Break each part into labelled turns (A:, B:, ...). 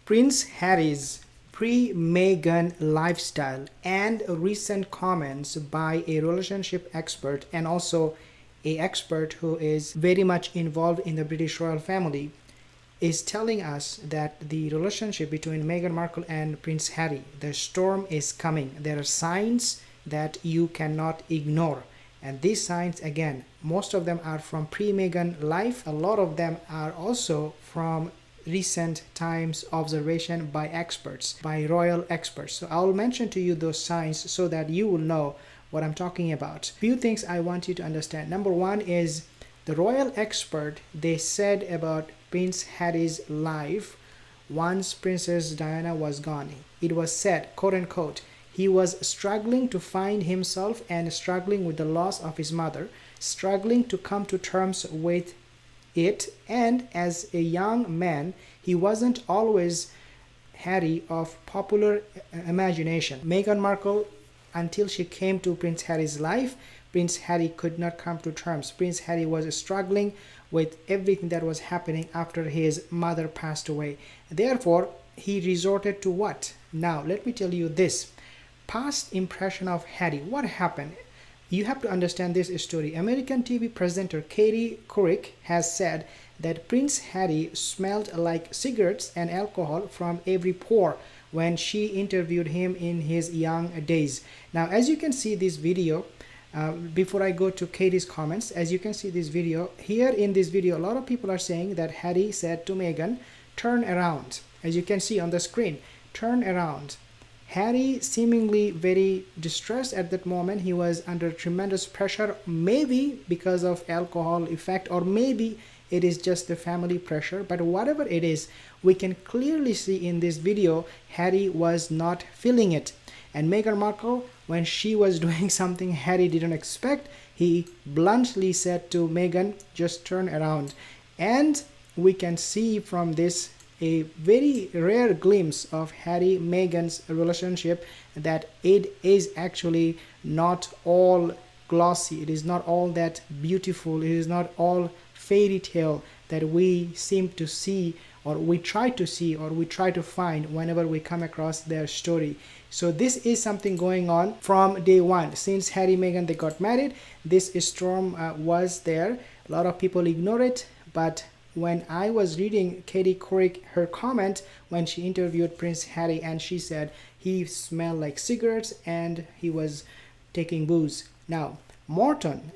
A: Prince Harry's pre-Meghan lifestyle and recent comments by a relationship expert and also a expert who is very much involved in the British royal family is telling us that the relationship between Meghan Markle and Prince Harry, the storm is coming. There are signs that you cannot ignore. And these signs, again, most of them are from pre-Meghan life. A lot of them are also from recent times observation by experts, by royal experts. So I'll mention to you those signs so that you will know what I'm talking about. Few things I want you to understand. Number one is the royal expert, they said about Prince Harry's life once Princess Diana was gone. It was said, quote unquote, he was struggling to find himself and struggling with the loss of his mother, struggling to come to terms with it, and as a young man he wasn't always Harry of popular imagination. Meghan Markle, until she came to Prince Harry's life, Prince Harry could not come to terms. Prince Harry was struggling with everything that was happening after his mother passed away. Therefore he resorted to what? Now let me tell you this past impression of Harry. What happened? You have to understand this story. American TV presenter Katie Couric has said that Prince Harry smelled like cigarettes and alcohol from every pore when she interviewed him in his young days. Now, as you can see this video, before I go to Katie's comments, as you can see this video, here in this video, a lot of people are saying that Harry said to Meghan, turn around. As you can see on the screen, turn around. Harry seemingly very distressed at that moment. He was under tremendous pressure, maybe because of alcohol effect, or maybe it is just the family pressure. But whatever it is, we can clearly see in this video, Harry was not feeling it. And Meghan Markle, when she was doing something Harry didn't expect, he bluntly said to Meghan, just turn around. And we can see from this a very rare glimpse of Harry Meghan's relationship, that it is actually not all glossy, it is not all that beautiful, it is not all fairy tale that we seem to see, or we try to see, or we try to find whenever we come across their story. So this is something going on from day one. Since Harry Meghan they got married, this storm was there. A lot of people ignore it, but when I was reading Katie Couric, her comment when she interviewed Prince Harry, and she said he smelled like cigarettes and he was taking booze. Now,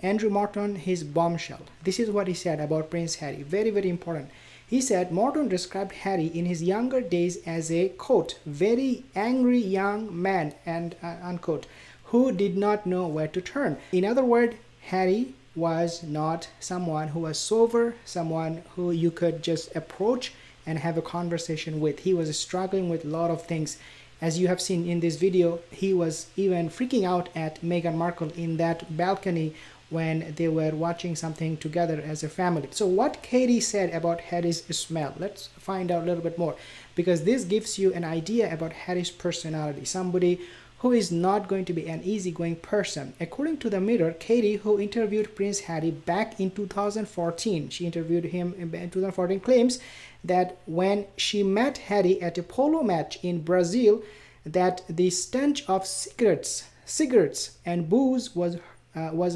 A: Andrew Morton, his bombshell. This is what he said about Prince Harry. Very, very important. He said Morton described Harry in his younger days as a, quote, very angry young man, and unquote, who did not know where to turn. In other words, Harry was not someone who was sober, someone who you could just approach and have a conversation with. He was struggling with a lot of things. As you have seen in this video, he was even freaking out at Meghan Markle in that balcony when they were watching something together as a family. So what Katie said about Harry's smell, let's find out a little bit more, because this gives you an idea about Harry's personality. Somebody who is not going to be an easygoing person. According to the Mirror, Katie, who interviewed Prince Harry back in 2014, she interviewed him in 2014, claims that when she met Harry at a polo match in Brazil, that the stench of cigarettes and booze was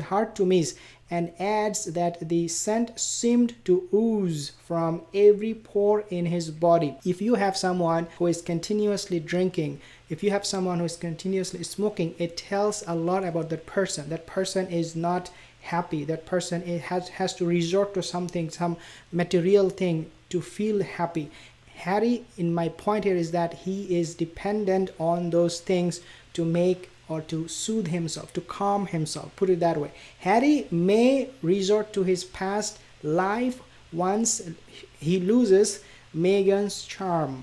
A: hard to miss, and adds that the scent seemed to ooze from every pore in his body. If you have someone who is continuously drinking, if you have someone who is continuously smoking, it tells a lot about that person. That person is not happy. That person has to resort to something, some material thing to feel happy. Harry, in my point here, is that he is dependent on those things to make or to soothe himself, to calm himself, put it that way. Harry may resort to his past life once he loses Meghan's charm.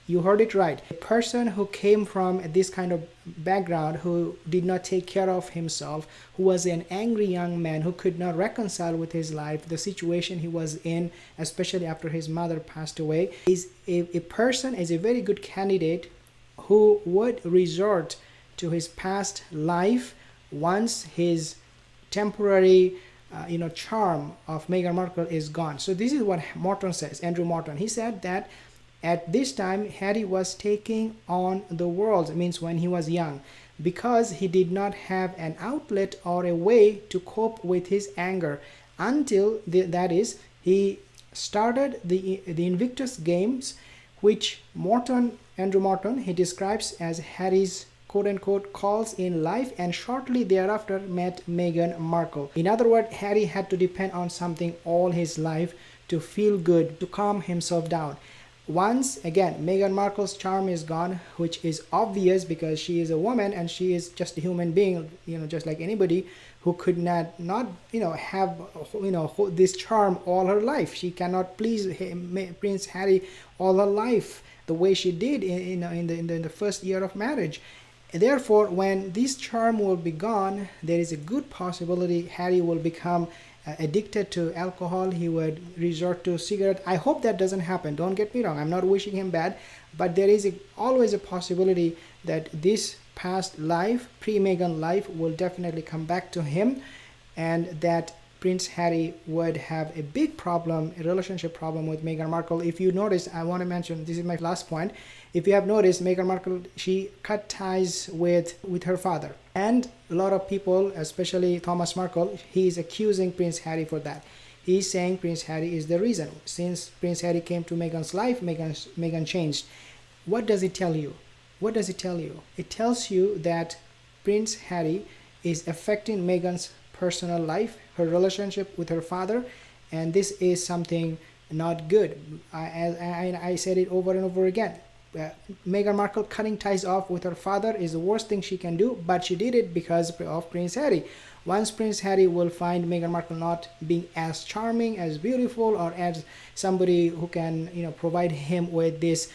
A: You heard it right. A person who came from this kind of background, who did not take care of himself, who was an angry young man, who could not reconcile with his life, the situation he was in, especially after his mother passed away, is a person, is a very good candidate who would resort to his past life once his temporary charm of Meghan Markle is gone. So this is what Morton says, Andrew Morton. He said that At this time, Harry was taking on the world, it means when he was young, because he did not have an outlet or a way to cope with his anger until that is he started the Invictus Games, which Andrew Morton, he describes as Harry's quote-unquote calls in life, and shortly thereafter met Meghan Markle. In other words, Harry had to depend on something all his life to feel good, to calm himself down. Once again, Meghan Markle's charm is gone, which is obvious because she is a woman and she is just a human being, just like anybody who could not have this charm all her life. She cannot please Prince Harry all her life the way she did in the first year of marriage. Therefore, when this charm will be gone, there is a good possibility Harry will become addicted to alcohol. He would resort to cigarette. I hope that doesn't happen. Don't get me wrong. I'm not wishing him bad, but there is always a possibility that this past life, pre-Meghan life, will definitely come back to him, and that Prince Harry would have a big problem, a relationship problem with Meghan Markle. If you notice, I want to mention, this is my last point. If you have noticed, Meghan Markle, she cut ties with her father. And a lot of people, especially Thomas Markle, he is accusing Prince Harry for that. He's saying Prince Harry is the reason. Since Prince Harry came to Meghan's life, Meghan changed. What does it tell you? What does it tell you? It tells you that Prince Harry is affecting Meghan's personal life, her relationship with her father, and this is something not good. I said it over and over again. Meghan Markle cutting ties off with her father is the worst thing she can do, but she did it because of Prince Harry. Once Prince Harry will find Meghan Markle not being as charming, as beautiful, or as somebody who can provide him with this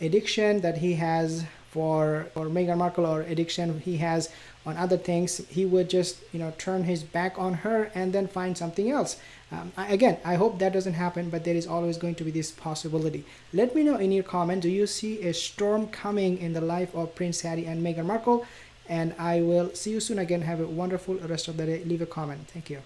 A: addiction that he has for Meghan Markle, or addiction he has on other things, he would just turn his back on her and then find something else. I hope that doesn't happen, but there is always going to be this possibility. Let me know in your comment, do you see a storm coming in the life of Prince Harry and Meghan Markle? And I will see you soon again. Have a wonderful rest of the day. Leave a comment. Thank you.